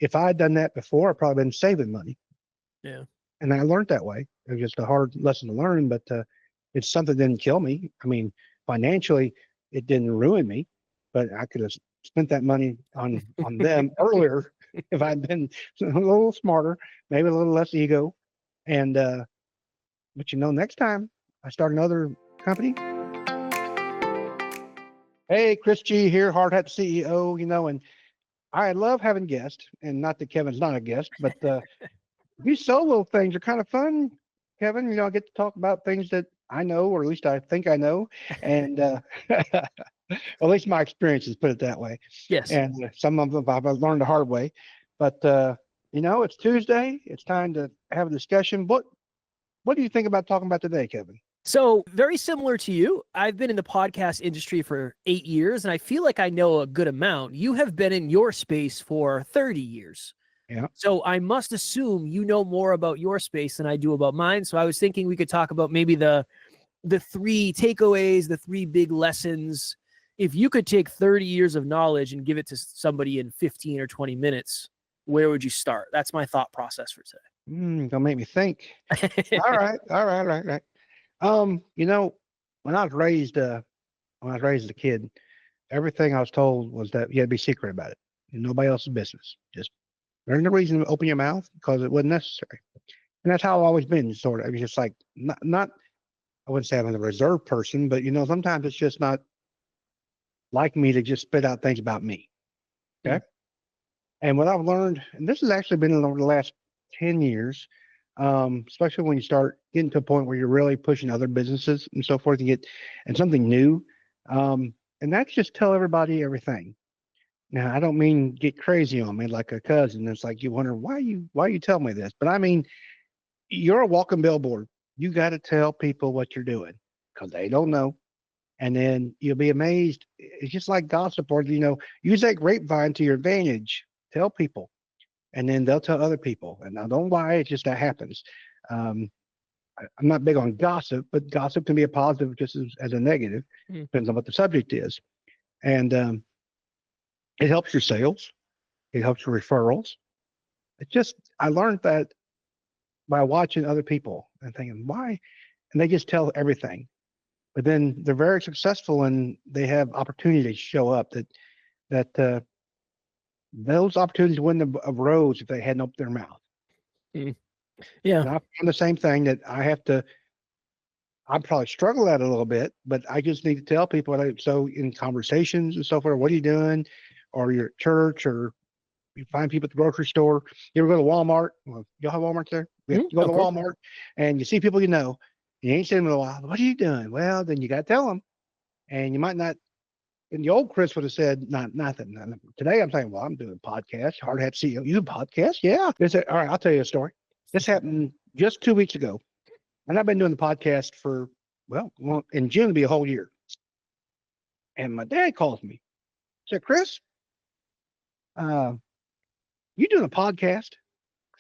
if I had done that before, I'd probably been saving money. Yeah. And I learned that way. It was just a hard lesson to learn, but it's something that didn't kill me. I mean, financially, it didn't ruin me, but I could have spent that money on them earlier if I'd been a little smarter, maybe a little less ego. And but next time I start another company. Hey, Chris G here, Hard Hat CEO. And I love having guests, and not that Kevin's not a guest, but these solo things are kind of fun, Kevin. I get to talk about things that I know, or at least I think I know, and at least my experiences, put it that way. Yes. And some of them I've learned the hard way. But it's Tuesday. It's time to have a discussion. What do you think about talking about today, Kevin? So very similar to you, I've been in the podcast industry for 8 years, and I feel like I know a good amount. You have been in your space for 30 years. Yeah. So I must assume you know more about your space than I do about mine. So I was thinking we could talk about maybe the 3 takeaways, the 3 big lessons. If you could take 30 years of knowledge and give it to somebody in 15 or 20 minutes, where would you start? That's my thought process for today. Don't make me think. All right. When I was raised a kid, everything I was told was that you had to be secret about it. Nobody else's business. Just there's no reason to open your mouth because it wasn't necessary. And that's how I've always been, sort of. I mean, just like not I wouldn't say I'm a reserved person, but sometimes it's just not like me to just spit out things about me. Okay. Mm. And what I've learned, and this has actually been over the last 10 years, especially when you start getting to a point where you're really pushing other businesses and so forth, and something new. And that's just tell everybody everything. Now, I don't mean get crazy on me like a cousin. It's like you wonder why you tell me this, but I mean, you're a walking billboard. You got to tell people what you're doing because they don't know. And then you'll be amazed. It's just like gossip, or use that grapevine to your advantage. Tell people, and then they'll tell other people. And now, don't lie. It's just that happens. I'm not big on gossip, but gossip can be a positive just as a negative. Depends on what the subject is. And it helps your sales. It helps your referrals. I learned that by watching other people and thinking, why? And they just tell everything. But then they're very successful and they have opportunities show up that those opportunities wouldn't have arose if they hadn't opened their mouth. Yeah. And I found the same thing that I probably struggle at a little bit, but I just need to tell people. So in conversations and so forth, what are you doing? Or you're at church, or you find people at the grocery store. You ever go to Walmart? Well, y'all have Walmart there? You go to Walmart and you see people you ain't seen them in a while. What are you doing? Well, then you got to tell them. And you might not. And the old Chris would have said, nothing. Today I'm saying, well, I'm doing a podcast. Hard Hat CEO. You do a podcast? Yeah. All right, I'll tell you a story. This happened just 2 weeks ago. And I've been doing the podcast for, well, in June, it'll be a whole year. And my dad calls me. He said, Chris, you doing a podcast?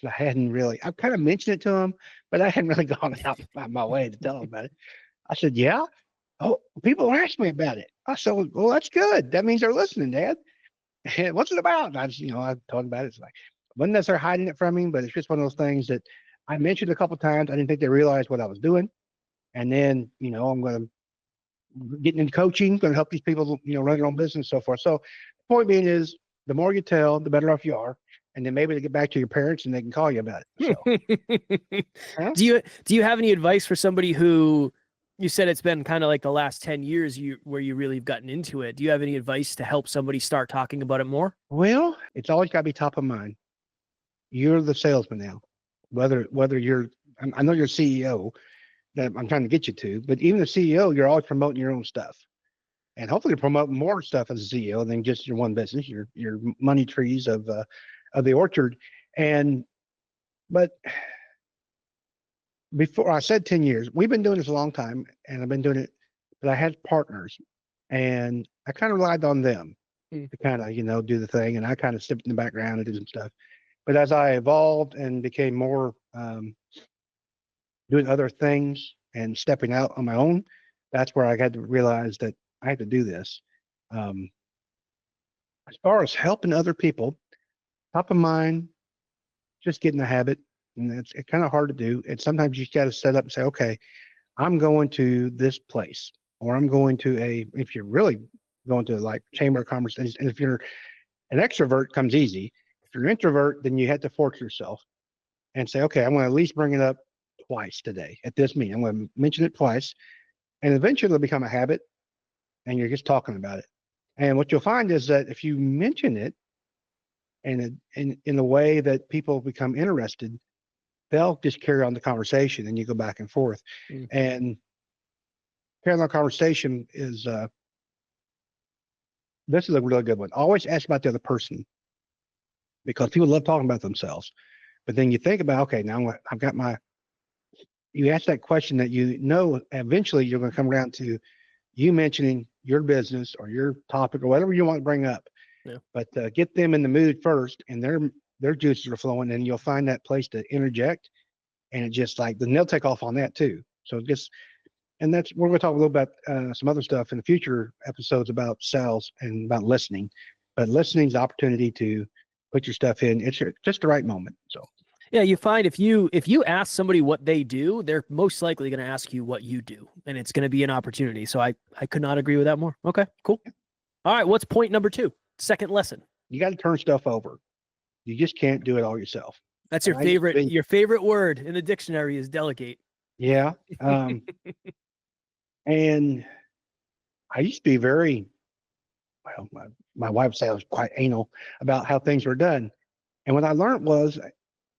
Because I kind of mentioned it to him, but I hadn't really gone out my way to tell him about it. I said, yeah. Oh, people asked me about it. I said, well, that's good. That means they're listening, Dad. And what's it about? And I told him about it. It's like, I wasn't necessarily hiding it from him, but it's just one of those things that I mentioned a couple of times. I didn't think they realized what I was doing. And then, I'm going to get into coaching, going to help these people, run their own business and so forth. So the point being is, the more you tell, the better off you are. And then maybe they get back to your parents and they can call you about it. So. Huh? Do you have any advice for somebody who, you said it's been kind of like the last 10 years where you really have gotten into it? Do you have any advice to help somebody start talking about it more? Well, it's always got to be top of mind. You're the salesman now, whether I know you're CEO that I'm trying to get you to, but even the CEO, you're always promoting your own stuff. And hopefully you're promoting more stuff as a CEO than just your one business, your money trees of the orchard. But before I said 10 years, we've been doing this a long time, and I've been doing it, but I had partners, and I kind of relied on them to kind of, do the thing, and I kind of stepped in the background and did some stuff. But as I evolved and became more doing other things and stepping out on my own, that's where I had to realize that I had to do this. As far as helping other people, top of mind, just get in the habit. And it's kind of hard to do. And sometimes you got to set up and say, okay, I'm going to this place, or I'm going to if you're really going to like chamber of commerce, and if you're an extrovert, comes easy. If you're an introvert, then you have to force yourself and say, okay, I'm going to at least bring it up twice today at this meeting. I'm going to mention it twice, and eventually it'll become a habit, and you're just talking about it. And what you'll find is that if you mention it and in a way that people become interested, they'll just carry on the conversation, and you go back and forth. Mm. And carrying on conversation is this is a really good one. Always ask about the other person, because people love talking about themselves. But then you think about, okay, now I've got you ask that question that eventually you're going to come around to you mentioning your business or your topic or whatever you want to bring up. Yeah. But get them in the mood first, and their juices are flowing, and you'll find that place to interject, and it just then they'll take off on that too. So and we're going to talk a little about some other stuff in the future episodes about sales and about listening. But listening is the opportunity to put your stuff in. It's just the right moment. So yeah, you find if you ask somebody what they do, they're most likely going to ask you what you do, and it's going to be an opportunity. So I could not agree with that more. Okay, cool. All right, what's point number 2? Second lesson. You got to turn stuff over. You just can't do it all yourself. That's your favorite. Your favorite word in the dictionary is delegate. Yeah. And I used to be very, my wife said I was quite anal about how things were done. And what I learned was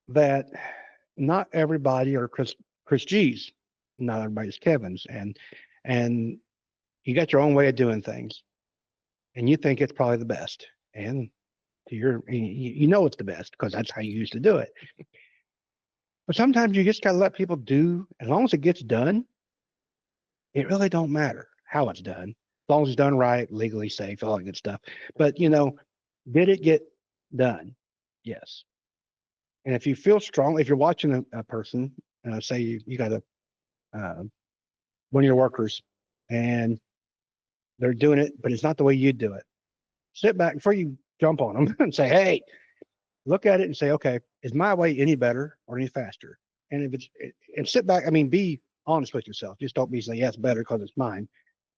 that not everybody are Chris G's, not everybody's Kevin's, and you got your own way of doing things, and you think it's probably the best, and you know it's the best because that's how you used to do it. But sometimes you just got to let people do, as long as it gets done. It really don't matter how it's done, as long as it's done right, legally safe, all that good stuff. But did it get done? Yes. And if you feel strong, if you're watching a person, say you got one of your workers, and they're doing it, but it's not the way you do it. Sit back before you jump on them and say, "Hey, look at it and say, okay, is my way any better or any faster?" And sit back. I mean, be honest with yourself. Just don't be saying, "Yeah, it's better because it's mine."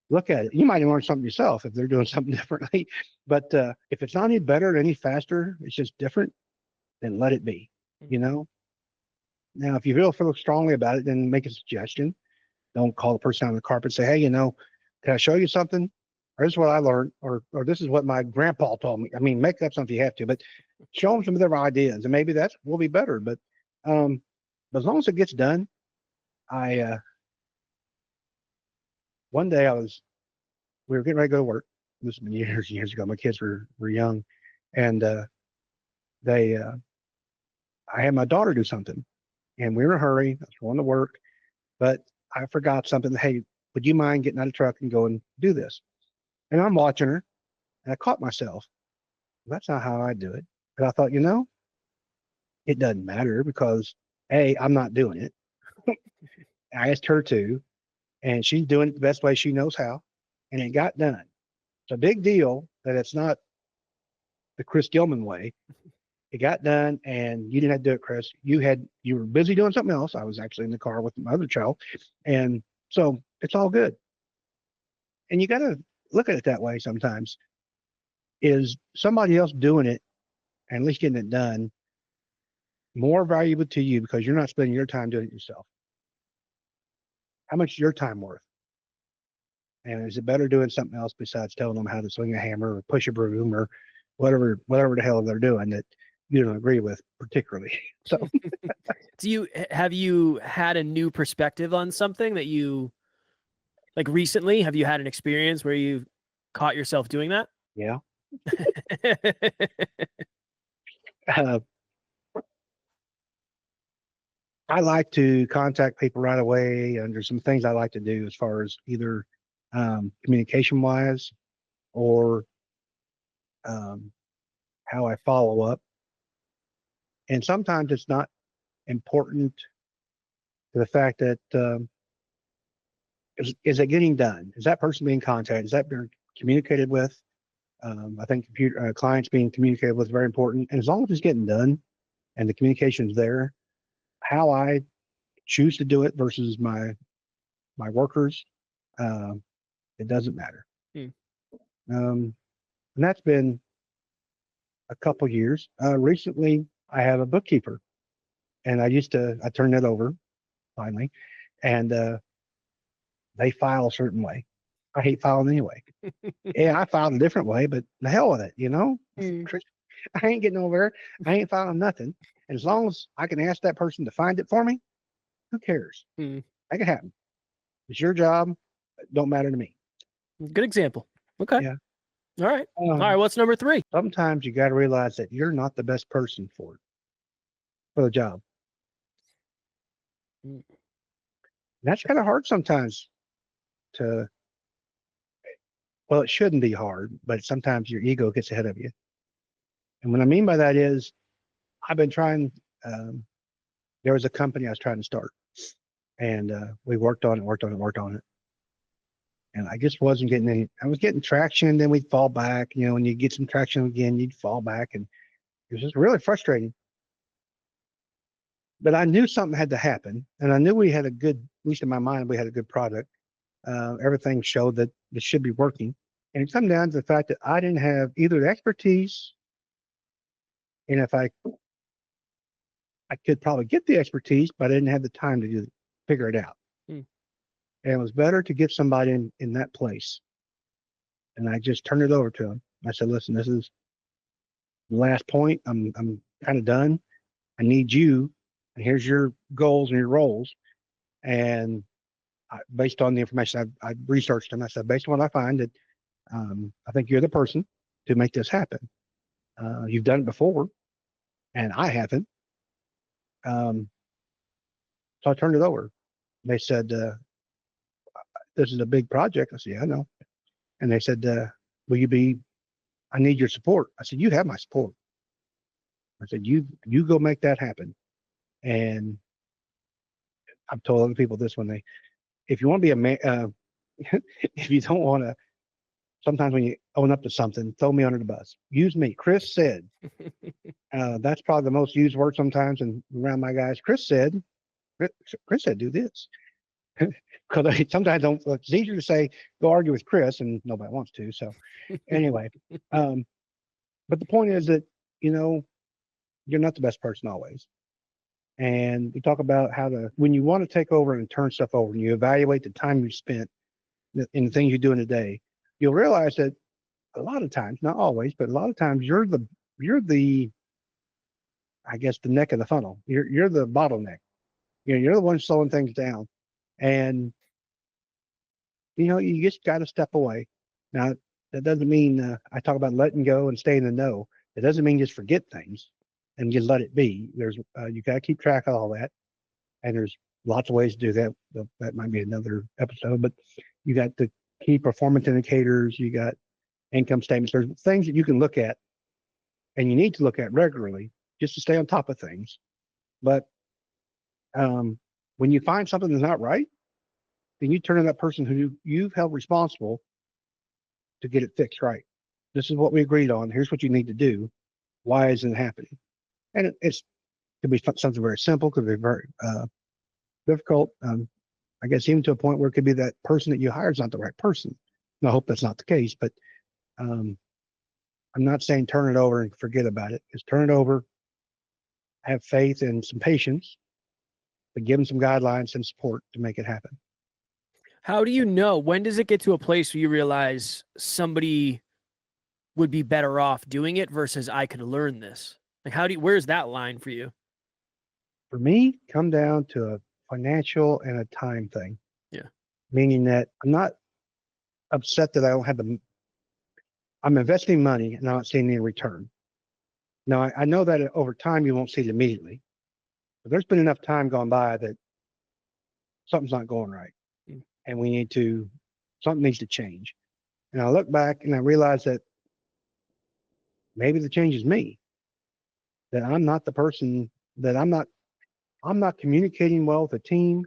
Look at it. You might learn something yourself if they're doing something differently. But if it's not any better or any faster, it's just different, then let it be. Now, if you feel strongly about it, then make a suggestion. Don't call the person on the carpet and say, "Hey, can I show you something? Or this is what I learned, or this is what my grandpa told me." I mean, make up something if you have to, but show them some of their ideas, and maybe that will be better. But as long as it gets done, one day we were getting ready to go to work. This was years and years ago. My kids were young, and I had my daughter do something, and we were in a hurry. I was going to work, but I forgot something. Hey, would you mind getting out of the truck and go and do this? And I'm watching her, and I caught myself. That's not how I do it. But I thought, it doesn't matter because I'm not doing it. I asked her to, and she's doing it the best way she knows how, and it got done. It's a big deal that it's not the Chris Gilman way. It got done, and you didn't have to do it, Chris. You were busy doing something else. I was actually in the car with my other child, and so it's all good. And you got to look at it that way sometimes. Is somebody else doing it, and at least getting it done, more valuable to you because you're not spending your time doing it yourself? How much is your time worth? And is it better doing something else besides telling them how to swing a hammer or push a broom or whatever the hell they're doing that you don't agree with particularly? So have you had a new perspective on something that you like recently? Have you had an experience where you caught yourself doing that? Yeah. I like to contact people right away, and there's some things I like to do as far as either communication wise or how I follow up. And sometimes it's not important to the fact that is it getting done? Is that person being contacted? Is that being communicated with? I think clients being communicated with is very important. And as long as it's getting done and the communication's there, how I choose to do it versus my workers, uh, it doesn't matter. Hmm. And that's been a couple years. Recently, I have a bookkeeper, and I turned that over finally, and they file a certain way. I hate filing anyway. Yeah, I filed a different way, but the hell with it, you know? Hmm. I ain't getting over there. I ain't filing nothing. And as long as I can ask that person to find it for me, who cares? Hmm. Make it happen. It's your job. It don't matter to me. Good example. Okay. Yeah. All right. All right. What's number 3? Sometimes you got to realize that you're not the best person for the job. Mm. That's kind of hard sometimes to, well, it shouldn't be hard, but sometimes your ego gets ahead of you. And what I mean by that is I've been trying, um, there was a company I was trying to start, and we worked on it. And I just wasn't getting I was getting traction, then we'd fall back. You know, when you get some traction again, you'd fall back. And it was just really frustrating. But I knew something had to happen. And I knew we had at least in my mind, we had a good product. Everything showed that it should be working. And it come down to the fact that I didn't have either the expertise, and if I could probably get the expertise, but I didn't have the time to figure it out. Hmm. And it was better to get somebody in that place. And I just turned it over to him. I said, listen, this is the last point. I'm kind of done. I need you, and here's your goals and your roles. And based on the information I researched them, I said, based on what I find, that I think you're the person to make this happen. You've done it before, and I haven't. Um, so I turned it over. They said, this is a big project. I said, yeah, I know. And they said, will you be, I need your support. I said, you have my support. I said, you go make that happen. And I've told other people this if you want to be a man, if you don't want to, sometimes when you own up to something, throw me under the bus. Use me. Chris said, that's probably the most used word sometimes and around my guys. Chris said, do this. Because sometimes don't, it's easier to say, go argue with Chris, and nobody wants to. So anyway, but the point is that, you know, you're not the best person always. And we talk about when you want to take over and turn stuff over and you evaluate the time you spent in the things you do in a day, you'll realize that a lot of times, not always, but a lot of times you're the I guess the neck of the funnel. You're the bottleneck. You know, you're the one slowing things down. And you know, you just got to step away. Now, that doesn't mean I talk about letting go and staying in the know. It doesn't mean just forget things and just let it be. You got to keep track of all that, and there's lots of ways to do that. That might be another episode, but you got the key performance indicators. You got income statements. There's things that you can look at, and you need to look at regularly just to stay on top of things. But when you find something that's not right, then you turn to that person who you've held responsible to get it fixed right. This is what we agreed on. Here's what you need to do. Why isn't it happening? And it's could be something very simple, could be very difficult. I guess even to a point where it could be that person that you hired is not the right person. And I hope that's not the case, but um, I'm not saying turn it over and forget about it. Just turn it over, have faith and some patience, but give them some guidelines and support to make it happen. How do you know? When does it get to a place where you realize somebody would be better off doing it versus I could learn this? Like, where's that line for you? For me, come down to a financial and a time thing. Yeah. Meaning that I'm not upset that I don't have I'm investing money and I'm not seeing any return. Now, I know that over time you won't see it immediately, but there's been enough time gone by that something's not going right. Mm. And something needs to change. And I look back and I realize that maybe the change is me, that I'm not the person, that I'm not communicating well with the team.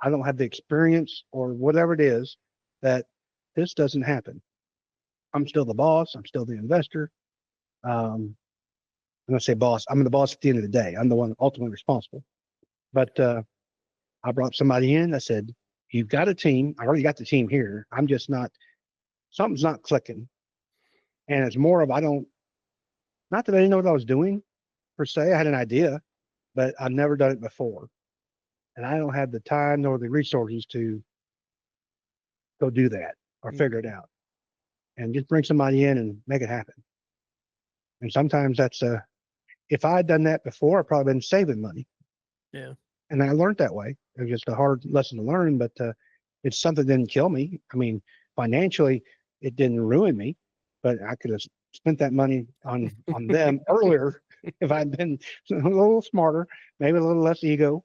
I don't have the experience or whatever it is that this doesn't happen. I'm still the boss. I'm still the investor. I'm going to say boss. I'm the boss at the end of the day. I'm the one ultimately responsible. But I brought somebody in. I said, you've got a team. I already got the team here. I'm just not, something's not clicking. And it's more of, not that I didn't know what I was doing per se. I had an idea, but I've never done it before. And I don't have the time nor the resources to go do that or figure it out. And just bring somebody in and make it happen. And sometimes that's if I had done that before, I'd probably been saving money. Yeah. And I learned that way. It was just a hard lesson to learn, but it's something that didn't kill me. I mean, financially, it didn't ruin me, but I could have spent that money on them earlier if I'd been a little smarter, maybe a little less ego.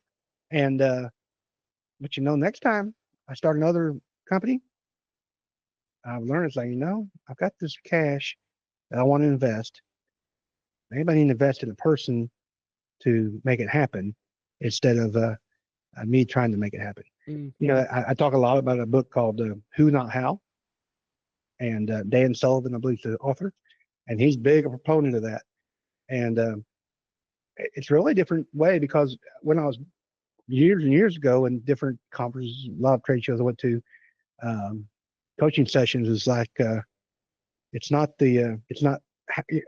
And but next time I start another company, I've learned it's like, I've got this cash that I want to invest. Maybe I need to invest in a person to make it happen instead of me trying to make it happen. I talk a lot about a book called Who Not How, and Dan Sullivan, I believe, is the author, and he's big a proponent of that. And it's really a different way, because when I was years and years ago in different conferences, a lot of trade shows I went to, coaching sessions is like it's not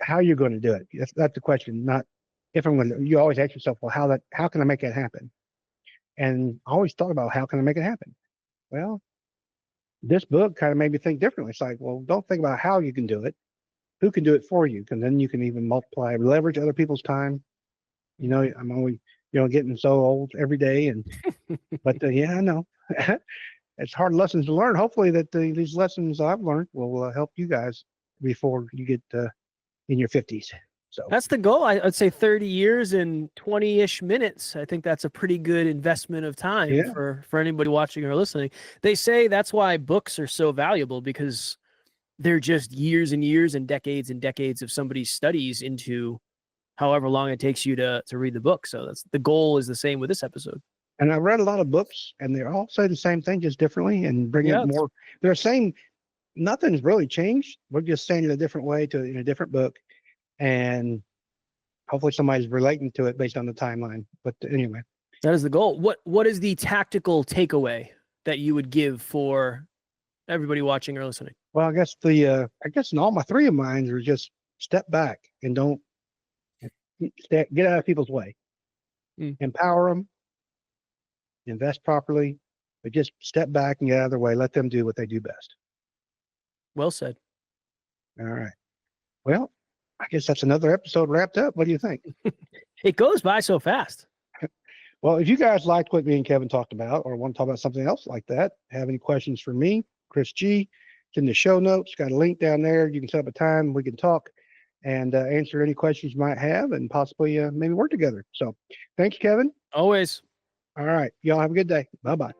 how you're going to do it. That's the question, not if I'm going to. You always ask yourself, well, how can I make that happen? And I always thought about, how can I make it happen? Well, this book kind of made me think differently. It's like, well, don't think about how you can do it. Who can do it for you? And then you can even leverage other people's time. I'm only, getting so old every day. But yeah, I know it's hard lessons to learn. Hopefully that these lessons I've learned will help you guys before you get in your 50s. So that's the goal. I'd say 30 years and 20-ish minutes. I think that's a pretty good investment of time for anybody watching or listening. They say that's why books are so valuable, because they're just years and years and decades of somebody's studies into however long it takes you to read the book. So that's the goal is the same with this episode. And I read a lot of books, and they all say the same thing, just differently, and bring it more. They're saying nothing's really changed. We're just saying it a different way in a different book. And hopefully somebody's relating to it based on the timeline. But anyway, that is the goal. What is the tactical takeaway that you would give for everybody watching or listening? Well, I guess in all my three of mine are just step back and don't get out of people's way. Empower them, invest properly, but just step back and get out of their way. Let them do what they do best. Well said. All right. Well, I guess that's another episode wrapped up. What do you think? It goes by so fast. Well, if you guys liked what me and Kevin talked about, or want to talk about something else like that, have any questions for me, Chris G, it's in the show notes. Got a link down there. You can set up a time. We can talk and answer any questions you might have, and possibly maybe work together. So thank you, Kevin. Always. All right. Y'all have a good day. Bye-bye.